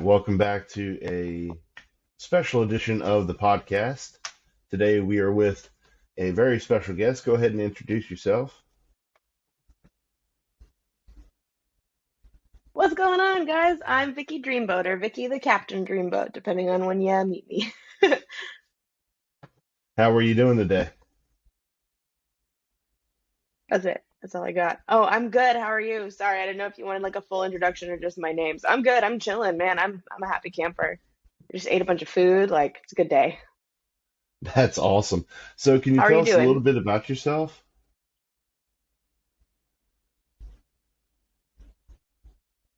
welcome back to a special edition of the podcast. Today we are with a very special guest. Go ahead and introduce yourself. What's going on, guys? I'm Vicky Dreamboat, or Vicky the Captain Dreamboat, depending on when you meet me. How are you doing today? That's it. That's all I got. Oh, I'm good. How are you? Sorry, I didn't know if you wanted like a full introduction or just my names. I'm good. I'm chilling, man. I'm a happy camper. Just ate a bunch of food. Like it's a good day. That's awesome. So, can you How are tell you us a little doing? bit about yourself?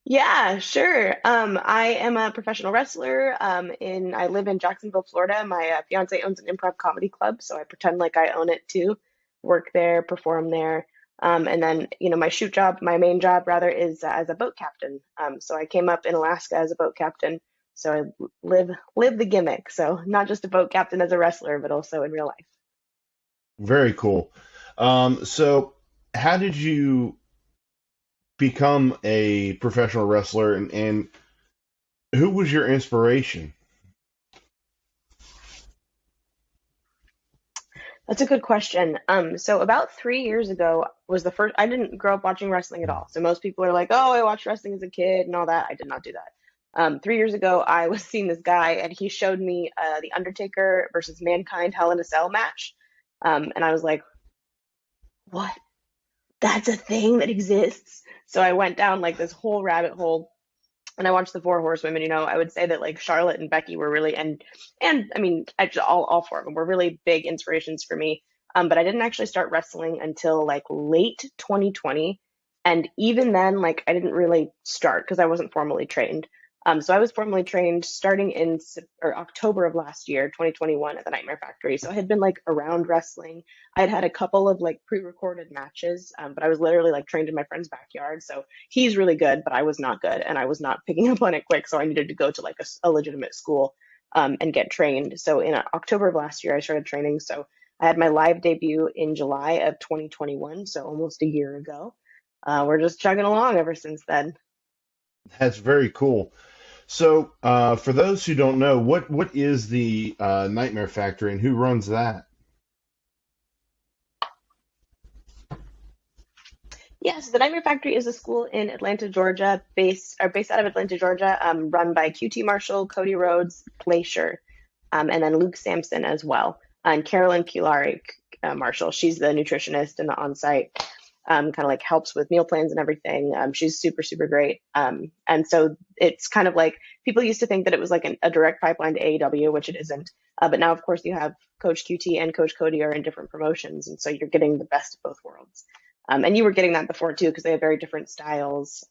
Yeah, sure. I am a professional wrestler. I live in Jacksonville, Florida. My fiance owns an improv comedy club, so I pretend like I own it too. Work there, perform there. And then, my shoot job, my main job rather, is as a boat captain. So I came up in Alaska as a boat captain. So I live the gimmick. So not just a boat captain as a wrestler, but also in real life. Very cool. So, how did you become a professional wrestler, and who was your inspiration? That's a good question. So about 3 years ago was the first. I didn't grow up watching wrestling at all. So most people are like, "Oh, I watched wrestling as a kid and all that." I did not do that. 3 years ago, I was seeing this guy, and he showed me the Undertaker versus Mankind Hell in a Cell match, and I was like, "What? That's a thing that exists?" So I went down like this whole rabbit hole and I watched the Four Horsewomen. I would say that like Charlotte and Becky were really and I mean actually all four of them were really big inspirations for me. But I didn't actually start wrestling until like late 2020, and even then, like I didn't really start because I wasn't formally trained. So I was formally trained starting in October of last year, 2021, at the Nightmare Factory. So I had been like around wrestling. I had had a couple of like pre-recorded matches, but I was literally like trained in my friend's backyard. So he's really good, but I was not good and I was not picking up on it quick. So I needed to go to like a legitimate school and get trained. So in October of last year, I started training. So I had my live debut in July of 2021, so almost a year ago. We're just chugging along ever since then. That's very cool. So, for those who don't know, what is the Nightmare Factory and who runs that? Yes, the Nightmare Factory is a school in Atlanta, Georgia, based out of Atlanta, Georgia, run by QT Marshall, Cody Rhodes, Glacier, and then Luke Sampson as well, and Carolyn Pilari Marshall. She's the nutritionist and the on-site, kind of like helps with meal plans and everything. She's super, super great. And so it's kind of like people used to think that it was like a direct pipeline to AEW, which it isn't. But now, of course, you have Coach QT and Coach Cody are in different promotions, and so you're getting the best of both worlds. And you were getting that before too, because they have very different styles.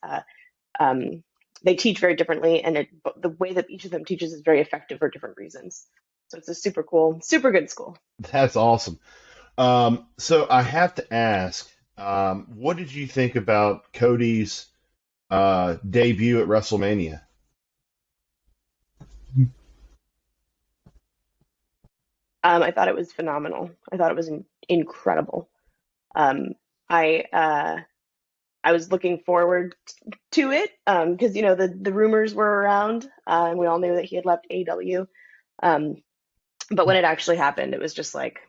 They teach very differently, and the way that each of them teaches is very effective for different reasons. So it's a super cool, super good school. That's awesome. So I have to ask, what did you think about Cody's debut at WrestleMania? I thought it was phenomenal. I thought it was incredible. Um, I I was looking forward to it because the rumors were around and we all knew that he had left AEW. Um, but when it actually happened, it was just like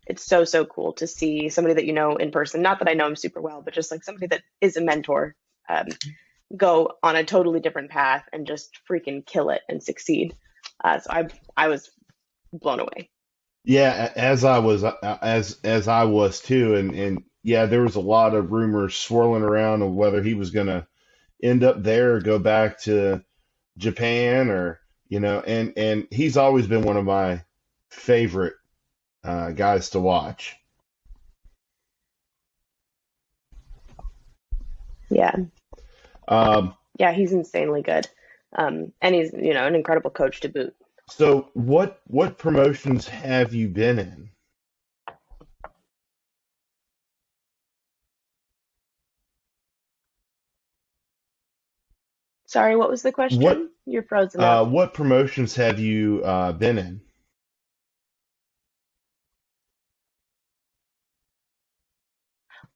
it's so cool to see somebody that you know in person. Not that I know him super well, but just like somebody that is a mentor um, go on a totally different path and just freaking kill it and succeed. So I was blown away. Yeah, as I was too, and yeah, there was a lot of rumors swirling around of whether he was going to end up there or go back to Japan, or and he's always been one of my favorite guys to watch. Yeah, Um, yeah, he's insanely good, and he's an incredible coach to boot. so what promotions have you been in? Sorry, what was the What question? You're frozen up. what promotions have you been in?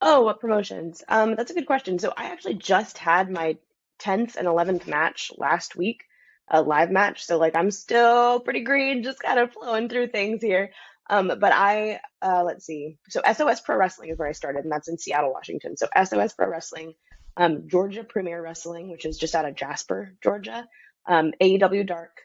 Oh, what promotions? That's a good question. So I actually just had my 10th and 11th match last week, a live match. So like I'm still pretty green, just kind of flowing through things here. But let's see. So SOS Pro Wrestling is where I started, and that's in Seattle, Washington. So SOS Pro Wrestling, Georgia Premier Wrestling, which is just out of Jasper, Georgia, AEW Dark,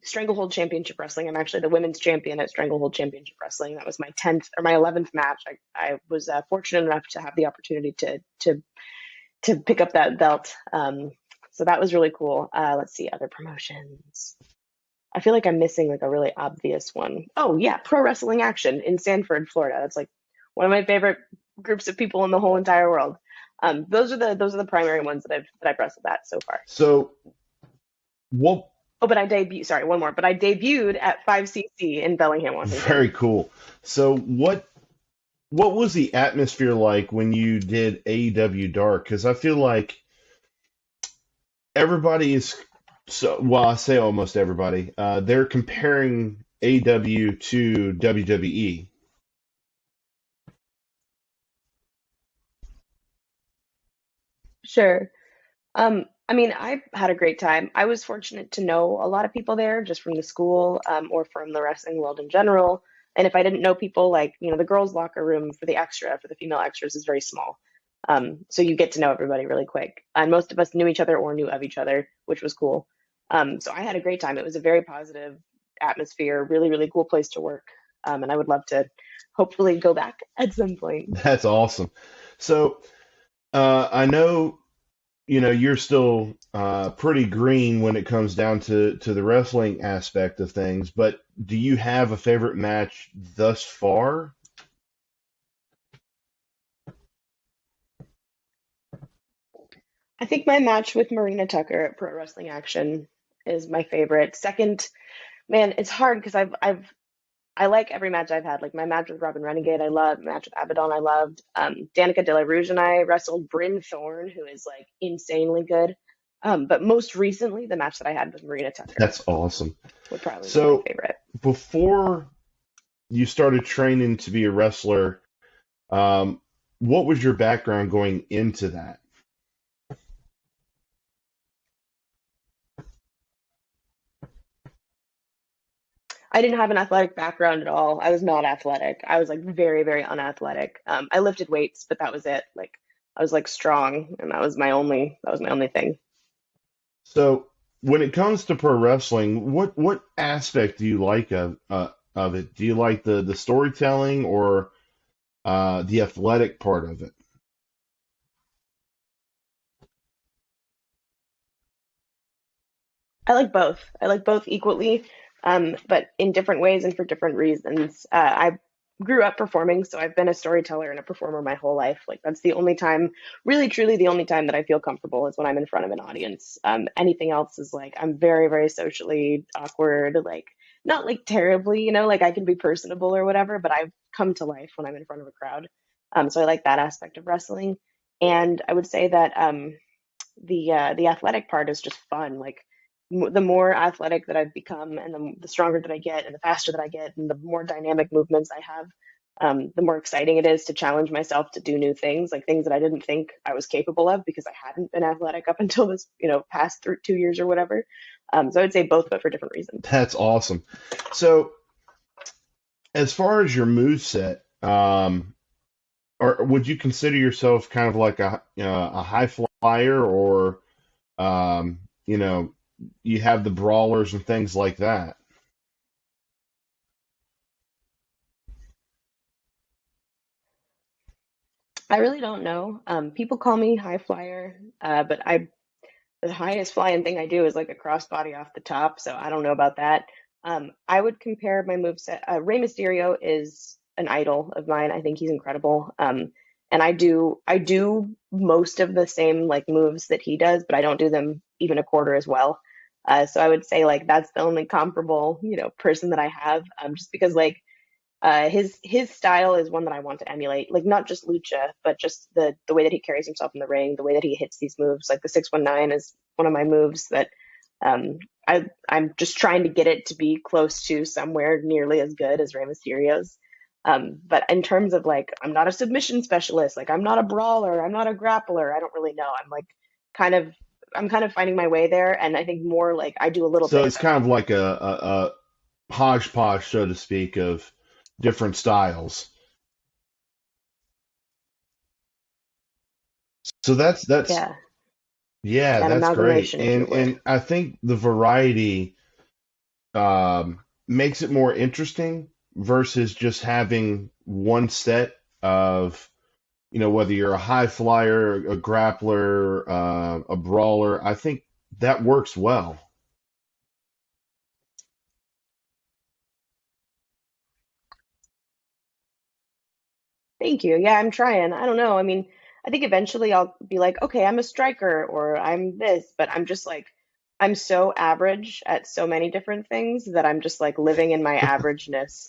Stranglehold Championship Wrestling. I'm actually the women's champion at Stranglehold Championship Wrestling. That was my 10th or my 11th match. I was fortunate enough to have the opportunity to pick up that belt. So that was really cool. Let's see, other promotions. I feel like I'm missing like a really obvious one. Oh yeah, Pro Wrestling Action in Sanford, Florida. That's like one of my favorite groups of people in the whole entire world. Those are the primary ones that I've wrestled at so far. So what? Oh, but I debuted. Sorry, one more. But I debuted at 5cc in Bellingham, Washington. Very cool. So what was the atmosphere like when you did AEW Dark? Because I feel like everybody is so, well, I say almost everybody, they're comparing AEW to WWE. Sure. I mean, I had a great time. I was fortunate to know a lot of people there just from the school, or from the wrestling world in general. And if I didn't know people, like, the girls' locker room for the female extras is very small. So you get to know everybody really quick. And most of us knew each other or knew of each other, which was cool. So I had a great time. It was a very positive atmosphere, really, really cool place to work. And I would love to hopefully go back at some point. That's awesome. So I know you're still pretty green when it comes down to the wrestling aspect of things, but do you have a favorite match thus far? I think my match with Marina Tucker at Pro Wrestling Action is my favorite. Second, man, it's hard because I like every match I've had. Like my match with Robin Renegade, I loved. Match with Abaddon, I loved. Danica De La Rouge and I wrestled Bryn Thorne, who is like insanely good. But most recently, the match that I had with Marina Tucker That's awesome. would probably be my So favorite. before you started training to be a wrestler, um, what was your background going into that? I didn't have an athletic background at all. I was not athletic. I was like very, very unathletic. I lifted weights, but that was it. Like I was like strong, and that was my only thing. So when it comes to pro wrestling, what aspect do you like of it? Do you like the storytelling or the athletic part of it? I like both. I like both equally, but in different ways and for different reasons. I grew up performing, so I've been a storyteller and a performer my whole life. Like that's the only time, really, truly, the only time that I feel comfortable is when I'm in front of an audience. Anything else is like I'm very, very socially awkward. Like not like terribly, like I can be personable or whatever, but I've come to life when I'm in front of a crowd. So I like that aspect of wrestling, and I would say that the athletic part is just fun. Like the more athletic that I've become, and the stronger that I get, and the faster that I get, and the more dynamic movements I have, the more exciting it is to challenge myself to do new things, like things that I didn't think I was capable of because I hadn't been athletic up until this, past 2 years or whatever. So I would say both, but for different reasons. That's awesome. So as far as your move set, or would you consider yourself kind of like a high flyer, or um, you know, you have the brawlers and things like that? I really don't know. People call me high flyer, but the highest flying thing I do is like a crossbody off the top, so I don't know about that. I would compare my moveset. Rey Mysterio is an idol of mine. I think he's incredible. And I do most of the same like moves that he does, but I don't do them even a quarter as well. So I would say like that's the only comparable, person that I have. Just because like his style is one that I want to emulate, like not just lucha, but just the way that he carries himself in the ring, the way that he hits these moves. Like the 619 is one of my moves that I'm just trying to get it to be close to somewhere nearly as good as Rey Mysterio's. But in terms of like, I'm not a submission specialist, like I'm not a brawler, I'm not a grappler. I don't really know. I'm like kind of I'm kind of finding my way there, and I think more like I do a little So bit of it's kind of everything. like a hodgepodge, so to speak, of different styles. So that's Yeah, yeah, an that's great. amalgamation is your word. And I think the variety makes it more interesting versus just having one set of, whether you're a high flyer, a grappler, a brawler. I think that works well. Thank you. Yeah, I'm trying. I don't know. I mean, I think eventually I'll be like, okay, I'm a striker or I'm this, but I'm just like, I'm so average at so many different things that I'm just like living in my averageness,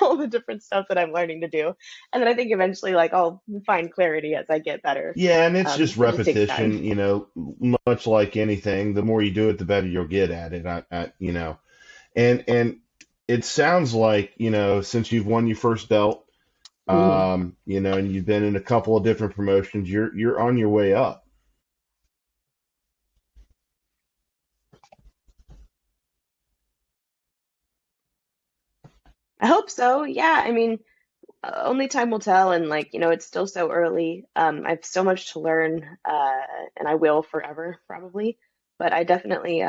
all the different stuff that I'm learning to do. And then I think eventually, like, I'll find clarity as I get better. Yeah, and it's just It just takes time. repetition, much like anything. The more you do it, the better you'll get at it. And it sounds like, since you've won your first belt, Hmm. and you've been in a couple of different promotions, you're on your way up. I hope so. Yeah, I mean, only time will tell, and like, it's still so early. I have so much to learn, and I will forever, probably. But I'm definitely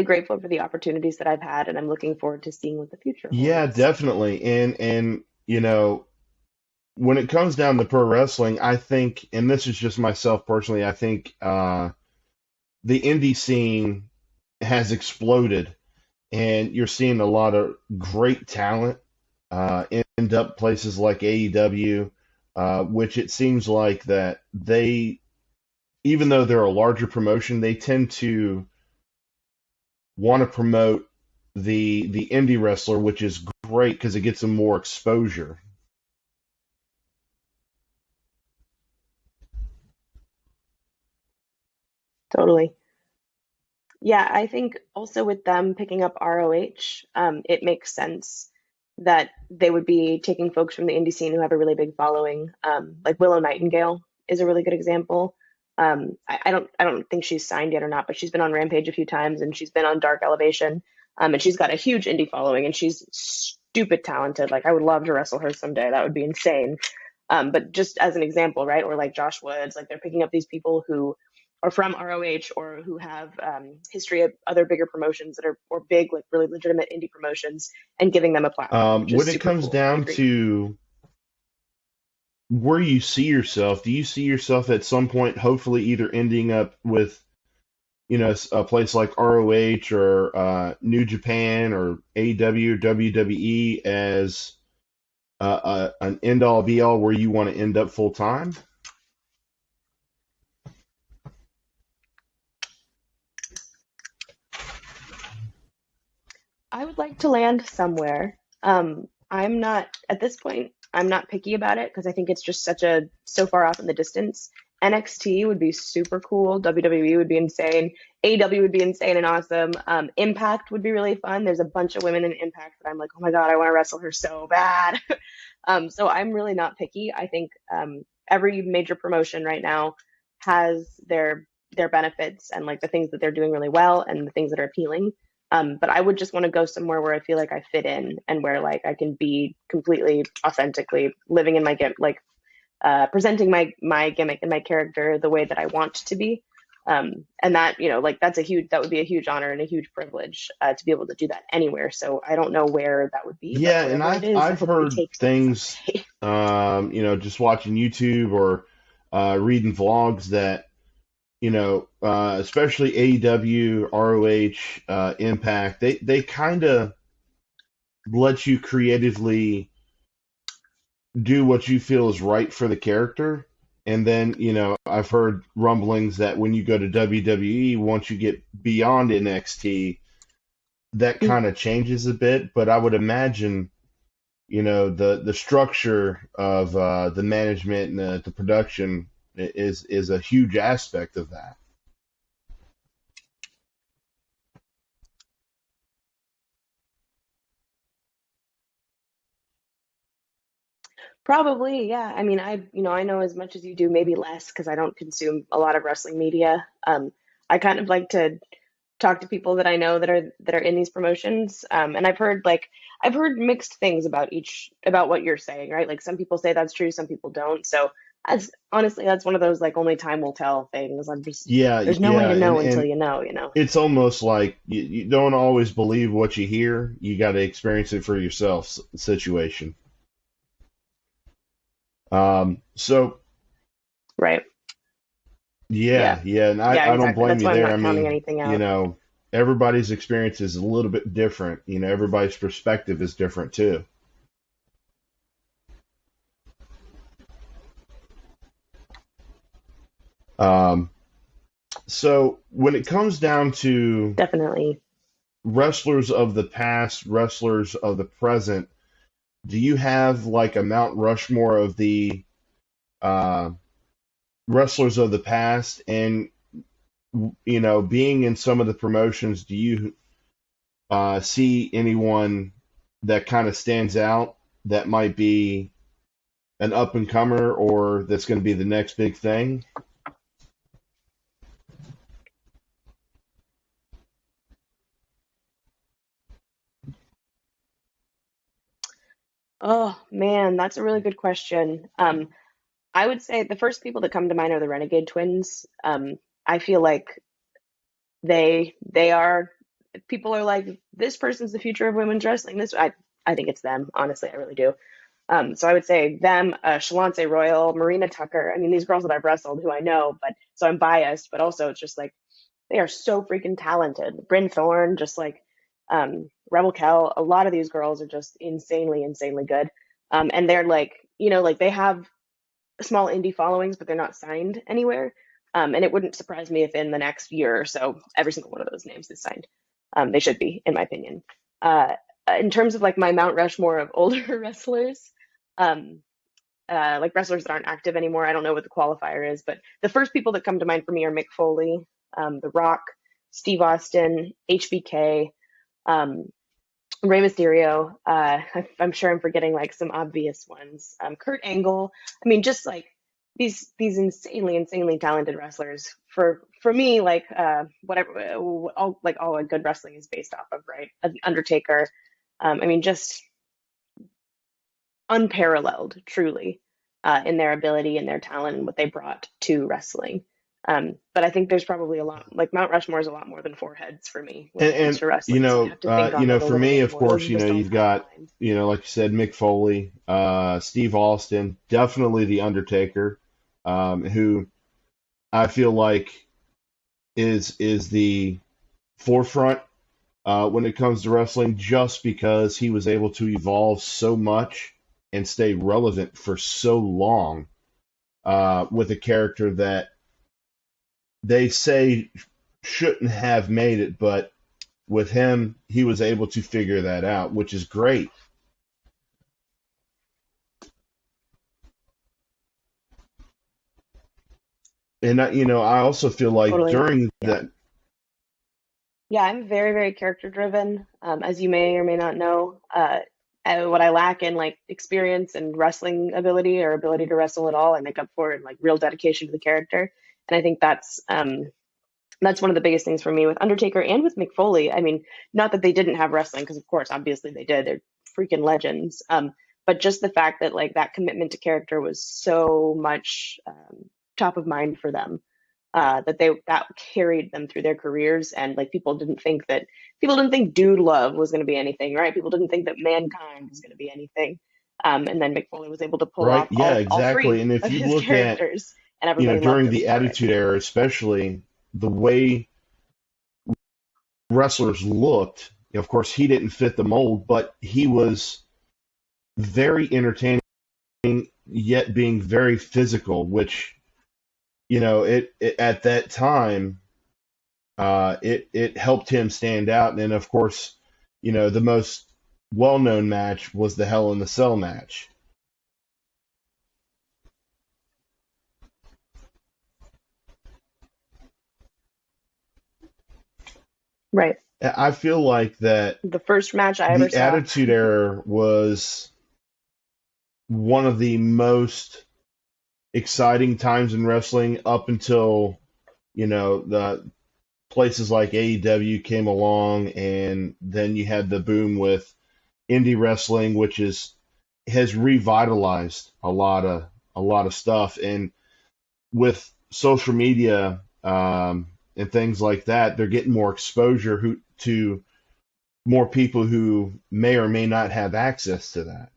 grateful for the opportunities that I've had, and I'm looking forward to seeing what the future Yeah, holds. definitely. And when it comes down to pro wrestling, I think, and this is just myself personally, I think the indie scene has exploded, and you're seeing a lot of great talent end up places like AEW, which it seems like that they, even though they're a larger promotion, they tend to want to promote the indie wrestler, which is great because it gets them more exposure. Totally. Yeah, I think also with them picking up ROH, it makes sense that they would be taking folks from the indie scene who have a really big following. Like Willow Nightingale is a really good example. I don't think she's signed yet or not, but she's been on Rampage a few times and she's been on Dark Elevation. And she's got a huge indie following and she's stupid talented. Like I would love to wrestle her someday. That would be insane. But just as an example, right? Or like Josh Woods, like they're picking up these people who are from ROH or who have history of other bigger promotions that are or big, like really legitimate indie promotions, and giving them a platform, which is When it super comes cool. I down agree. to where you see yourself, do you see yourself at some point, hopefully, either ending up with, a place like ROH or New Japan or AEW or WWE as an end all be all where you want to end up full time? I would like to land somewhere. I'm not at this point. I'm not picky about it because I think it's just such a so far off in the distance. NXT would be super cool. WWE would be insane. AEW would be insane and awesome. Impact would be really fun. There's a bunch of women in Impact that I'm like, oh my god, I want to wrestle her so bad. So I'm really not picky. I think every major promotion right now has their benefits and like the things that they're doing really well and the things that are appealing. But I would just want to go somewhere where I feel like I fit in and where like I can be completely authentically living in my like presenting my gimmick and my character the way that I want to be. And that, like that would be a huge honor and a huge privilege to be able to do that anywhere. So I don't know where that would be, but Yeah, and wherever it I've is, I I've hope it heard takes me things, someday. just watching YouTube or reading vlogs that, especially AEW, ROH, Impact, they kind of let you creatively do what you feel is right for the character. And then, I've heard rumblings that when you go to WWE, once you get beyond NXT, that kind of changes a bit. But I would imagine, the structure of the management and the production is a huge aspect of that. Probably, yeah. I mean, I know as much as you do, maybe less because I don't consume a lot of wrestling media. I kind of like to talk to people that I know that are in these promotions. And I've heard mixed things about about what you're saying, right? Like some people say that's true, some people don't. So that's honestly that's one of those like only time will tell things. Yeah, There's no way yeah, to and know until and you know, you know. it's almost like you don't always believe what you hear. You got to experience it for yourself. Situation. So Right. Yeah. yeah, yeah, and Yeah, I don't exactly. blame That's you why I'm there. I not counting mean, anything out. everybody's experience is a little bit different. Everybody's perspective is different too. Um, so when it comes down to Definitely. wrestlers of the past, wrestlers of the present, do you have like a Mount Rushmore of the uh, wrestlers of the past? And being in some of the promotions, do you see anyone that kind of stands out that might be an up and comer or that's going to be the next big thing? Oh man, that's a really good question. I would say the first people that come to mind are the Renegade Twins. I feel like they are people are like this person's the future of women's wrestling. I think it's them. Honestly, I really do. So I would say them, Shalonce Royal, Marina Tucker. I mean, these girls that I've wrestled who I know, but so I'm biased, but also it's just like they are so freaking talented. Bryn Thorne, just like Rebel Kell, a lot of these girls are just insanely, insanely good. And they're like, like they have small indie followings, but they're not signed anywhere. And it wouldn't surprise me if in the next year or so, every single one of those names is signed. They should be, in my opinion. Uh, in terms of like my Mount Rushmore of older wrestlers, um, like wrestlers that aren't active anymore, I don't know what the qualifier is, but the first people that come to mind for me are Mick Foley, The Rock, Steve Austin, HBK, um, Rey Mysterio. I'm sure I'm forgetting like some obvious ones. Kurt Angle. I mean, just like these insanely, insanely talented wrestlers. For me, like whatever, all good wrestling is based off of, right? The Undertaker. I mean, just unparalleled, truly, in their ability and their talent and what they brought to wrestling. But I think there's probably a lot, like Mount Rushmore is a lot more than four heads for me when And, it comes and to wrestling. So I have to think on it a for little me, bit of more. Those course, are just all you've top of got, mind. like you said, Mick Foley, Steve Austin, definitely the Undertaker, who I feel like is the forefront when it comes to wrestling, just because he was able to evolve so much and stay relevant for so long with a character that they say shouldn't have made it, but with him, he was able to figure that out, which is great. And I also feel like Totally. during Yeah. that, Yeah, I'm very, very character driven. As you may or may not know, what I lack in like experience and wrestling ability or ability to wrestle at all, I make up for in like real dedication to the character. And I think that's one of the biggest things for me with Undertaker and with Mick Foley. I mean, not that they didn't have wrestling, because of course, obviously they did. They're freaking legends. But just the fact that like that commitment to character was so much top of mind for them, that carried them through their careers, and like people didn't think Dude Love was going to be anything, right? People didn't think that Mankind was going to be anything. And then Mick Foley was able to pull right? off Yeah, all exactly. three And if of you his look at, characters, and everybody loved during him the for it. Attitude Era, especially the way wrestlers looked, of course, he didn't fit the mold, but he was very entertaining, yet being very physical, which, it at that time, it helped him stand out. And then, of course, the most well-known match was the Hell in the Cell match. Right. I feel like that The first match I ever the saw. Attitude Era was one of the most exciting times in wrestling up until, the places like AEW came along, and then you had the boom with indie wrestling, which has revitalized a lot of stuff. And with social media, and things like that, they're getting more exposure to more people who may or may not have access to that.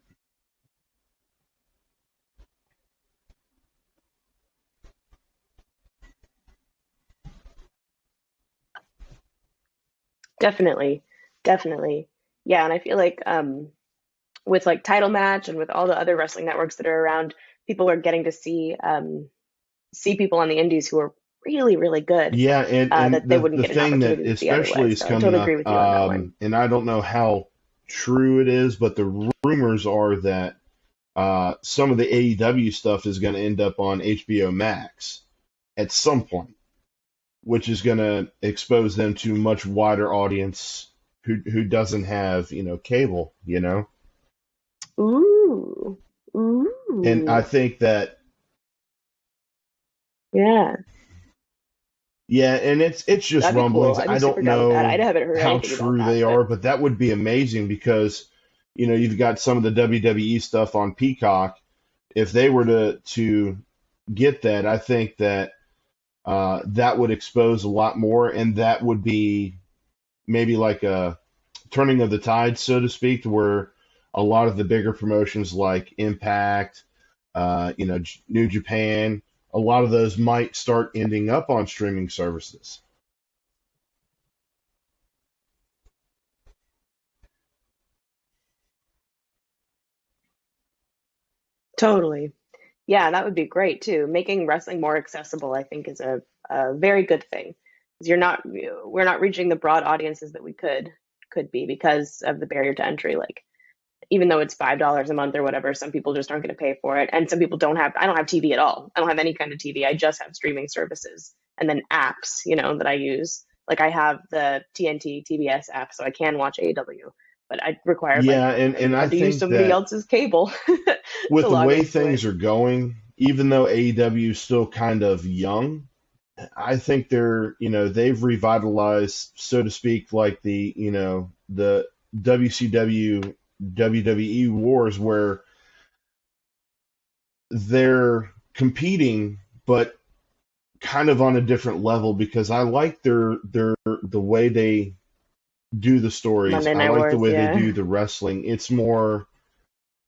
Definitely, definitely. Yeah, and I feel like with like Title Match and with all the other wrestling networks that are around, people are getting to see people on the indies who are really, really good, Yeah, and that they the wouldn't the get an thing that opportunity to see especially otherwise. is So I coming totally agree up, with you on that one. and I don't know how true it is, but the rumors are that some of the AEW stuff is going to end up on HBO Max at some point, which is going to expose them to a much wider audience who doesn't have, cable, Ooh, And I ooh, think that, yeah, yeah, and it's just that'd be cool. rumblings. I'd be I super don't down with that. I know haven't heard how anything about true that, they but are, but that would be amazing because, you've got some of the WWE stuff on Peacock. If they were to get that, I think that that would expose a lot more, and that would be maybe like a turning of the tide, so to speak, to where a lot of the bigger promotions like Impact, New Japan, a lot of those might start ending up on streaming services. totally. Yeah, that would be great too. Making wrestling more accessible, I think, is a very good thing. 'Cause we're not reaching the broad audiences that we could be because of the barrier to entry. Like, even though it's $5 a month or whatever, some people just aren't going to pay for it, and some people don't have. I don't have TV at all. I don't have any kind of TV. I just have streaming services and then apps, that I use. Like I have the TNT TBS app, so I can watch AEW, but I required like Yeah, and I had to use think somebody that else's cable to with the log way into it. things are going, even though AEW is still kind of young, I think they've revitalized, so to speak, like the WCW WWE wars where they're competing, but kind of on a different level because I like the way they do the stories. Monday I Night like the Wars, way they yeah. do the wrestling. It's more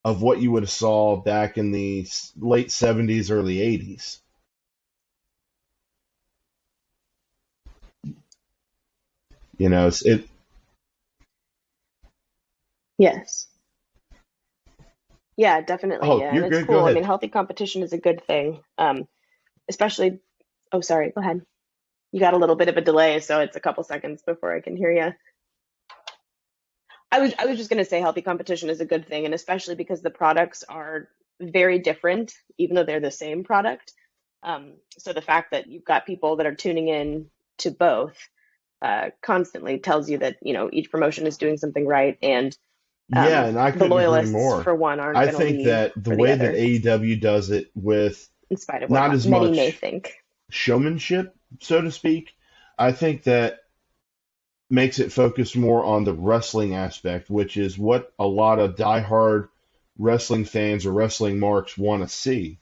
of what you would have saw back in the late '70s, early '80s. It. Yes. Yeah, definitely. Oh, Yeah, and you're it's good. Go cool. I mean, ahead. healthy competition is a good thing. Especially, oh, sorry, go ahead. You got a little bit of a delay, so it's a couple seconds before I can hear you. I was just going to say healthy competition is a good thing, and especially because the products are very different, even though they're the same product. So the fact that you've got people that are tuning in to both constantly tells you that each promotion is doing something right, and Yeah, and I the couldn't agree loyalists more. for one aren't I going to think leave that the for the way that other, AEW does it with in spite of what not as many may much think. showmanship, so to speak, I think that makes it focus more on the wrestling aspect, which is what a lot of diehard wrestling fans or wrestling marks want to see.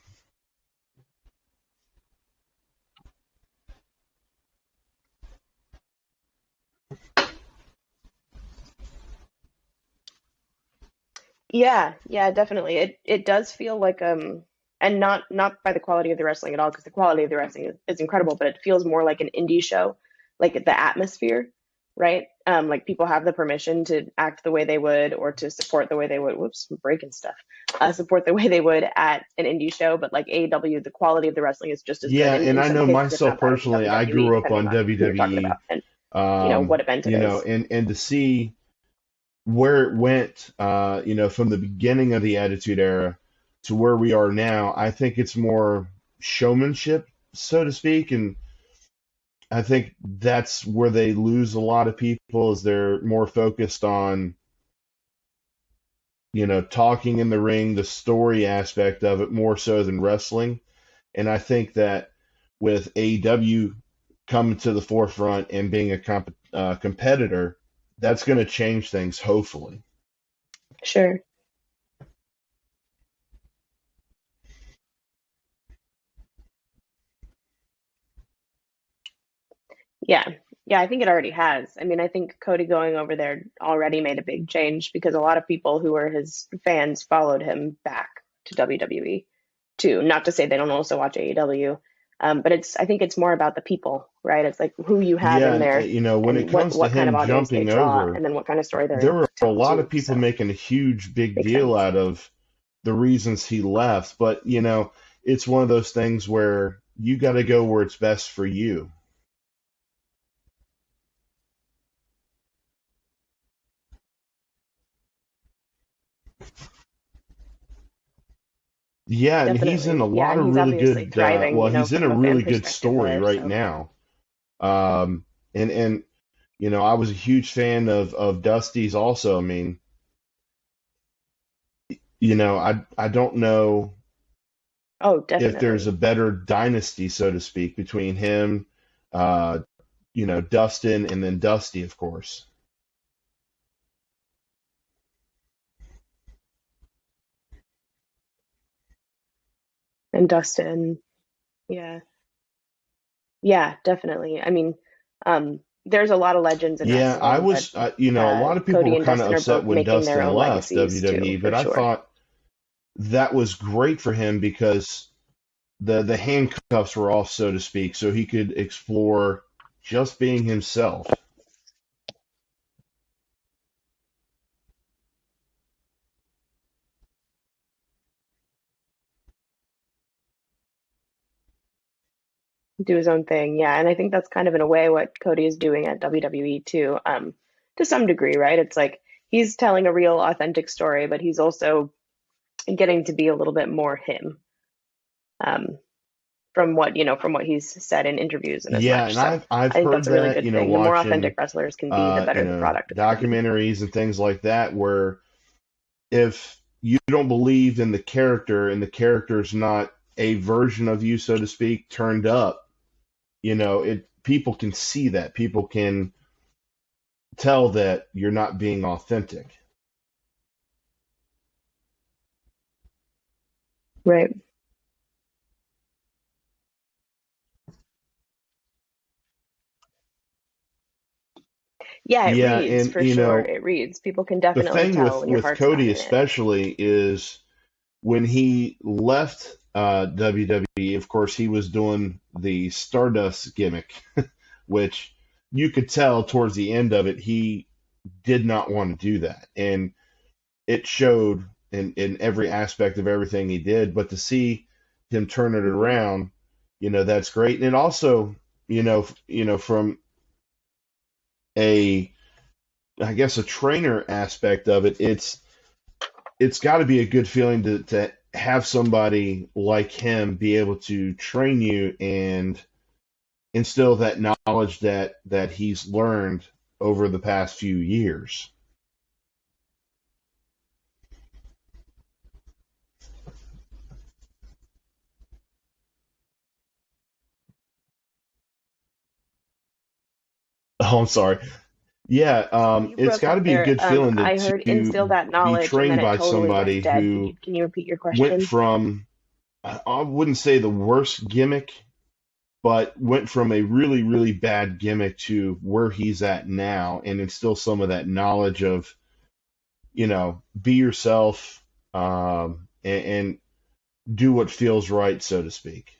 Yeah, yeah, definitely. It does feel like and not by the quality of the wrestling at all, because the quality of the wrestling is incredible, but it feels more like an indie show, like the atmosphere, right? Like people have the permission to act the way they would or to support the way they would. Whoops, I'm breaking stuff. Support the way they would at an indie show, but like AEW, the quality of the wrestling is just as good, Yeah, and and in I some know cases, if myself not better than personally, I WWE, grew up depending on on who you're talking about WWE, and what event it is. and to see where it went, from the beginning of the Attitude Era to where we are now, I think it's more showmanship, so to speak, and I think that's where they lose a lot of people is they're more focused on talking in the ring, the story aspect of it more so than wrestling. And I think that with AEW coming to the forefront and being a competitor, that's going to change things, hopefully. Sure. Yeah. Yeah, I think it already has. I mean, I think Cody going over there already made a big change because a lot of people who were his fans followed him back to WWE too. Not to say they don't also watch AEW, but I think it's more about the people, right? It's like who you have Yeah, in and there when it and comes to what kind of him audience they jumping draw, over, and then what kind of story there they're were a tell lot of too. people So making a huge big makes deal sense. out of the reasons he left. But, it's one of those things where you got to go where it's best for you. Yeah, and he's in a Definitely. Yeah, lot and of he's really obviously good, thriving, well, he's in a from a fan really good perspective story there. right So now. And I was a huge fan of Dusty's also. I mean, I don't know oh, if there's a definitely. better dynasty, so to speak, between him, uh, Dustin, and then Dusty, of course. And Dustin, yeah. Yeah, definitely. I mean, there's a lot of legends in Yeah, I wrestling, but was, a lot of people Cody were and kind of Dustin are upset both when making their Dustin own left legacies too, WWE, but for I sure. thought that was great for him because the handcuffs were off, so to speak, so he could explore just being himself. Do his own thing. Yeah, and I think that's kind of in a way what Cody is doing at WWE too, to some degree, right? It's like he's telling a real authentic story, but he's also getting to be a little bit more him, um, from what he's said in interviews and as Yeah, much. and So I've I think heard that's a really that, good thing. The more authentic watching wrestlers can be, the better the product is going to be. documentaries and things like that, where if you don't believe in the character and the character's not a version of you, so to speak, turned up, it people can see that. People can tell that you're not being authentic. Right. Yeah, it Yeah, reads and for sure. It reads. People can the definitely thing tell with when your heart's not Cody in it. especially is when he left WWE, of course, he was doing the Stardust gimmick, which you could tell towards the end of it, he did not want to do that. And it showed in every aspect of everything he did. But to see him turn it around, that's great. And it also, from a, I guess, a trainer aspect of it, it's got to be a good feeling to have somebody like him be able to train you and instill that knowledge that he's learned over the past few years. Oh, I'm sorry. Yeah, You it's broke got to up be a there. good feeling I heard instill to that be knowledge, and then trained it by totally somebody went dead. who Can you repeat your went question? from, I wouldn't say the worst gimmick, but went from a really, really bad gimmick to where he's at now and instill some of that knowledge of, be yourself, and do what feels right, so to speak.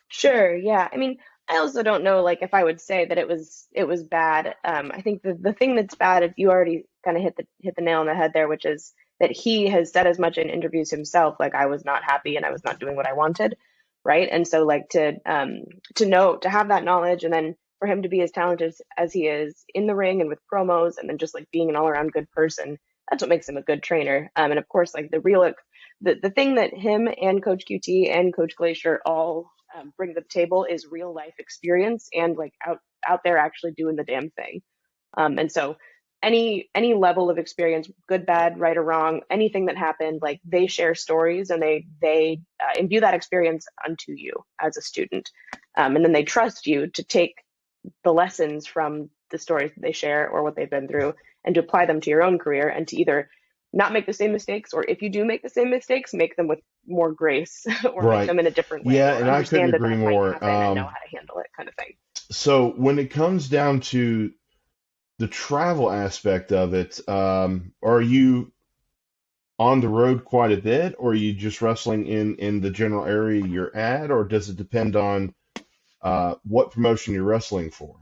Sure, yeah. I mean, I also don't know like if I would say that it was bad. I think the thing that's bad, if you already kind of hit the nail on the head there, which is that he has said as much in interviews himself, like I was not happy and I was not doing what I wanted, right? And so like to know to have that knowledge and then for him to be as talented as he is in the ring and with promos and then just like being an all around good person, that's what makes him a good trainer. And of course, like the thing that him and Coach QT and Coach Glacier all bring to the table is real life experience and like out there actually doing the damn thing. And so any level of experience, good, bad, right or wrong, anything that happened, like they share stories and they imbue that experience unto you as a student, and then they trust you to take the lessons from the stories that they share or what they've been through and to apply them to your own career and to either not make the same mistakes, or if you do make the same mistakes, make them with more grace or make Right. them in a different way, Yeah, or and I couldn't understand that agree that might more. happen and know how to handle it, kind of thing. So when it comes down to the travel aspect of it, are you on the road quite a bit, or are you just wrestling in the general area you're at, or does it depend on what promotion you're wrestling for?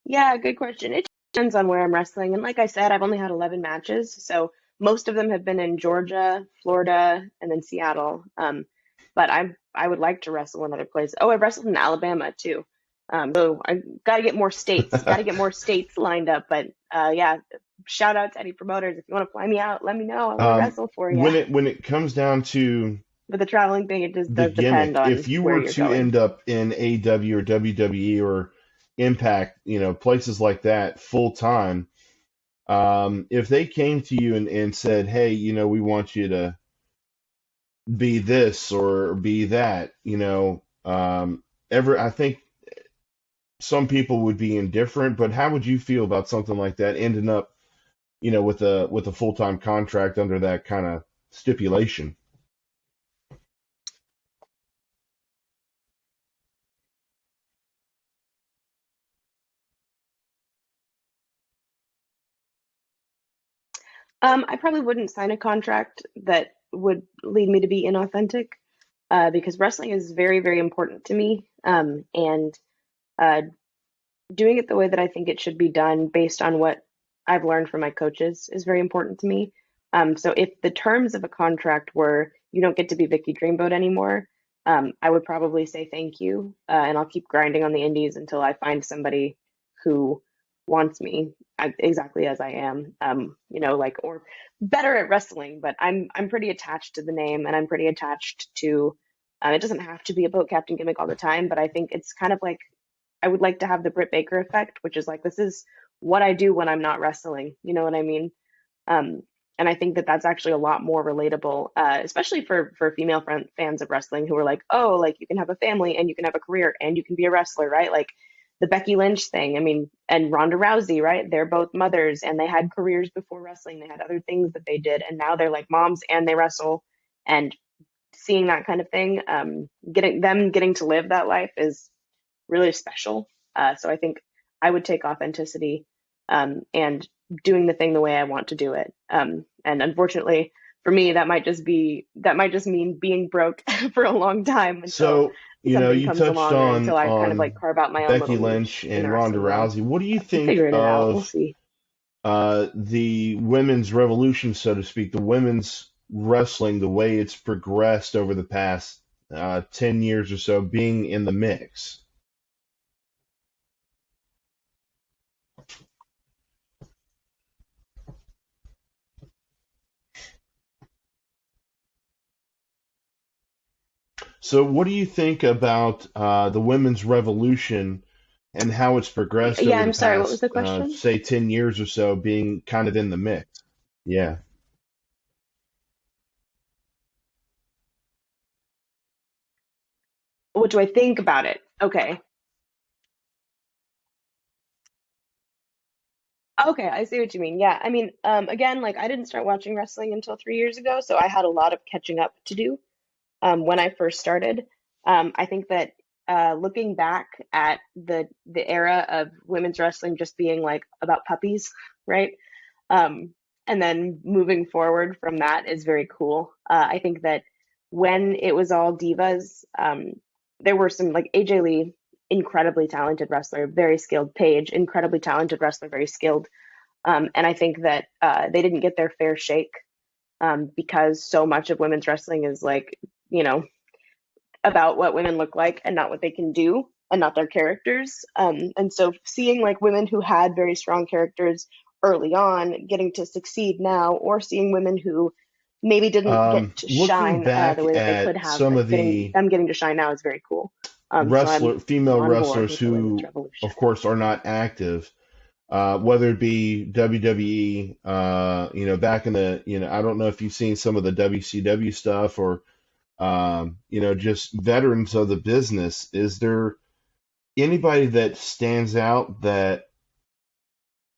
Yeah, good question. It depends on where I'm wrestling. And like I said, I've only had 11 matches. So most of them have been in Georgia, Florida, and then Seattle. But I would like to wrestle in other places. Oh, I wrestled in Alabama too. So I got to get more states, got to get more states lined up. But yeah, shout out to any promoters. If you want to fly me out, let me know. I want to Um, wrestle for you. when it comes down to But the traveling thing, it just the does depend gimmick, if on you where were you're to going. end up in AEW or WWE or Impact, places like that full time, if they came to you and said, "Hey, we want you to be this or be that," I think some people would be indifferent, but how would you feel about something like that ending up, with a full-time contract under that kind of stipulation? I probably wouldn't sign a contract that would lead me to be inauthentic, because wrestling is very, very important to me. And uh, doing it the way that I think it should be done based on what I've learned from my coaches is very important to me. So if the terms of a contract were you don't get to be Vicky Dreamboat anymore, I would probably say thank you, and I'll keep grinding on the indies until I find somebody who wants me exactly as I am, like, or better at wrestling. But I'm pretty attached to the name, and I'm pretty attached to. It doesn't have to be a boat captain gimmick all the time, but I think it's kind of like I would like to have the Britt Baker effect, which is like this is what I do when I'm not wrestling. You know what I mean? Um, and I think that that's actually a lot more relatable, especially for female fans of wrestling who are like, oh, like you can have a family and you can have a career and you can be a wrestler, right? Like the Becky Lynch thing. I mean, and Ronda Rousey, right? They're both mothers and they had careers before wrestling. They had other things that they did, and now they're like moms and they wrestle. And seeing that kind of thing, getting to live that life is really special. So I think I would take authenticity, and doing the thing the way I want to do it. And unfortunately for me, that might just mean being broke for a long time until So, something you comes touched along, or until on I kind of like on carve out my own Becky little niche Lynch in the and Ronda wrestling world. Rousey. What do you I'm think figuring it out. We'll of see. the women's revolution, so to speak, the women's wrestling, the way it's progressed over the past 10 years or so, being in the mix? So, what do you think about the women's revolution and how it's progressed Yeah, over the I'm sorry. What was past, the question? say, 10 years or so, being kind of in the mix? Yeah. What do I think about it? Okay. Okay, I see what you mean. Yeah, I mean, again, like I didn't start watching wrestling until 3 years ago, so I had a lot of catching up to do. When I first started. I think that looking back at the era of women's wrestling just being like about puppies, right? Um, and then moving forward from that is very cool. I think that when it was all divas, there were some like AJ Lee, incredibly talented wrestler, very skilled. Paige, incredibly talented wrestler, very skilled. And I think that they didn't get their fair shake, because so much of women's wrestling is like, you know, about what women look like and not what they can do and not their characters. And so seeing like women who had very strong characters early on getting to succeed now, or seeing women who maybe didn't get to Looking shine the back way that they could at have, some like of the getting to shine now is very cool. So I'm female on board wrestlers with the women's who, revolution. of course, are not active, whether it be WWE, back in the, I don't know if you've seen some of the WCW stuff, or, just veterans of the business. Is there anybody that stands out that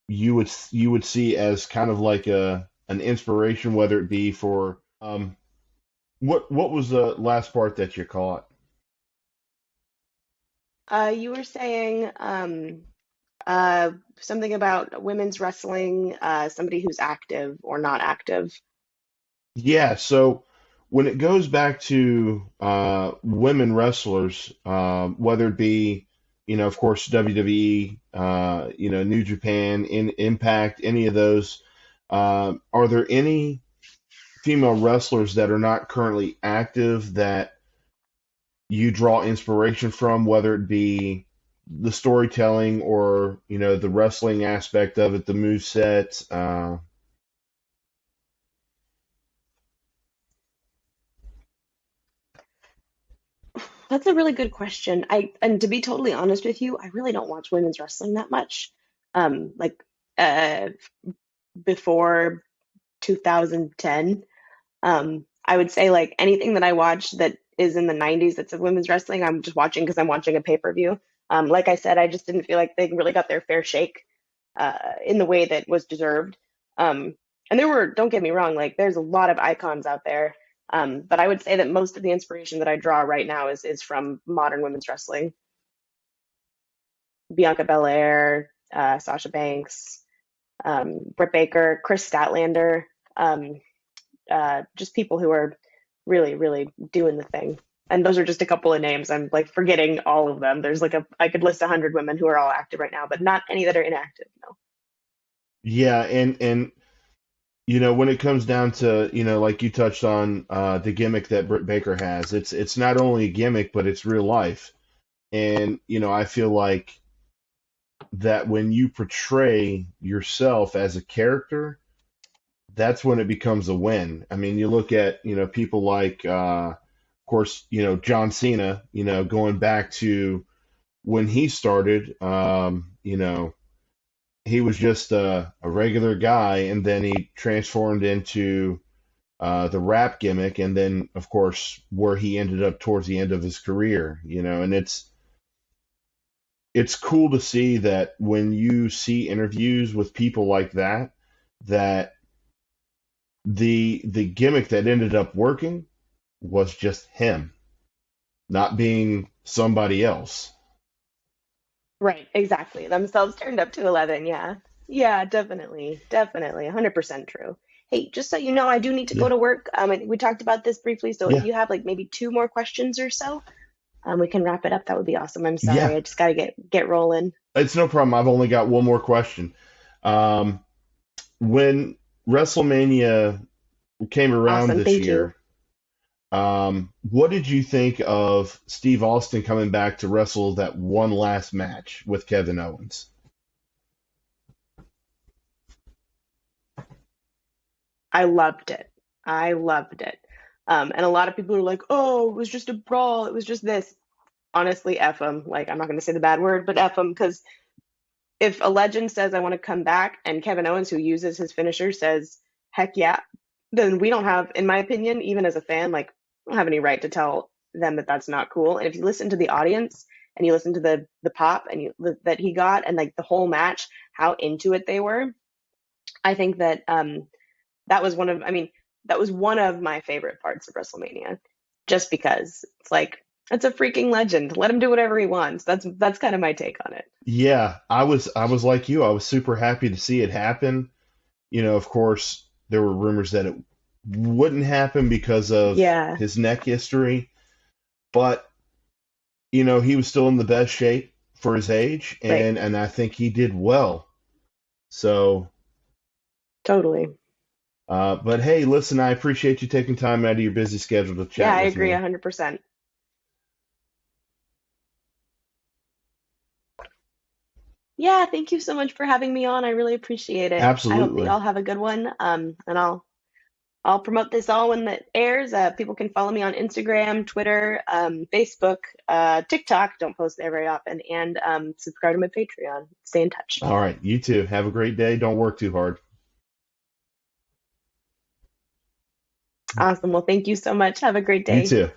you would see as kind of like an inspiration, whether it be for what was the last part that you caught? You were saying uh, something about women's wrestling, somebody who's active or not active. Yeah, so when it goes back to women wrestlers, whether it be, of course, WWE, New Japan, Impact, any of those, are there any female wrestlers that are not currently active that you draw inspiration from, whether it be the storytelling or, the wrestling aspect of it, the move set? That's a really good question. And to be totally honest with you, I really don't watch women's wrestling that much. Like uh before 2010. I would say like anything that I watch that is in the 90s that's of women's wrestling, I'm just watching because I'm watching a pay-per-view. Like I said, I just didn't feel like they really got their fair shake in the way that was deserved. Um, and there were, don't get me wrong, like there's a lot of icons out there. But I would say that most of the inspiration that I draw right now is from modern women's wrestling. Bianca Belair, Sasha Banks, Britt Baker, Chris Statlander, um, just people who are really, really doing the thing. And those are just a couple of names. I'm like forgetting all of them. There's like I could list 100 women who are all active right now, but not any that are inactive. No. Yeah, and when it comes down to, like you touched on, the gimmick that Britt Baker has, it's not only a gimmick, but it's real life. And, I feel like that when you portray yourself as a character, that's when it becomes a win. I mean, you look at, people like, of course, John Cena, going back to when he started, he was just a regular guy, and then he transformed into the rap gimmick, and then, of course, where he ended up towards the end of his career, and it's cool to see that when you see interviews with people like that, that the gimmick that ended up working was just him, not being somebody else. Right, exactly. Themselves turned up to 11. Yeah. Yeah, definitely. Definitely. 100% true. Hey, just so you know, I do need to go Yeah, to work. I think we talked about this briefly. So if yeah, you have like maybe two more questions or so, we can wrap it up. That would be awesome. I'm sorry. yeah. I just got to get rolling. It's no problem. I've only got one more question. Um, when WrestleMania came around Awesome. this Thank you. year, what did you think of Steve Austin coming back to wrestle that one last match with Kevin Owens? I loved it. I loved it. And a lot of people are like, oh, it was just a brawl. It was just this. Honestly, F them. Like, I'm not going to say the bad word, but F them because if a legend says, I want to come back, and Kevin Owens, who uses his finisher, says, heck yeah, then we don't have, in my opinion, even as a fan, like, I don't have any right to tell them that that's not cool. And if you listen to the audience and you listen to the pop and that he got and like the whole match, how into it they were, I think that that was that was one of my favorite parts of WrestleMania, just because it's like it's a freaking legend. Let him do whatever he wants. That's kind of my take on it. Yeah, I was like you. I was super happy to see it happen. Of course, there were rumors that it wouldn't happen because of Yeah, his neck history, but he was still in the best shape for his age, right. and I think he did well. So, Totally. but hey, listen, I appreciate you taking time out of your busy schedule to Yeah, chat I with agree me. 100%. Yeah, thank you so much for having me on. I really appreciate it. I hope that Absolutely. y'all have a good one. And I'll promote this all when it airs. People can follow me on Instagram, Twitter, Facebook, TikTok. Don't post there very often, and subscribe to my Patreon. Stay in touch. All right. You too. Have a great day. Don't work too hard. Awesome. Well, thank you so much. Have a great You day. too.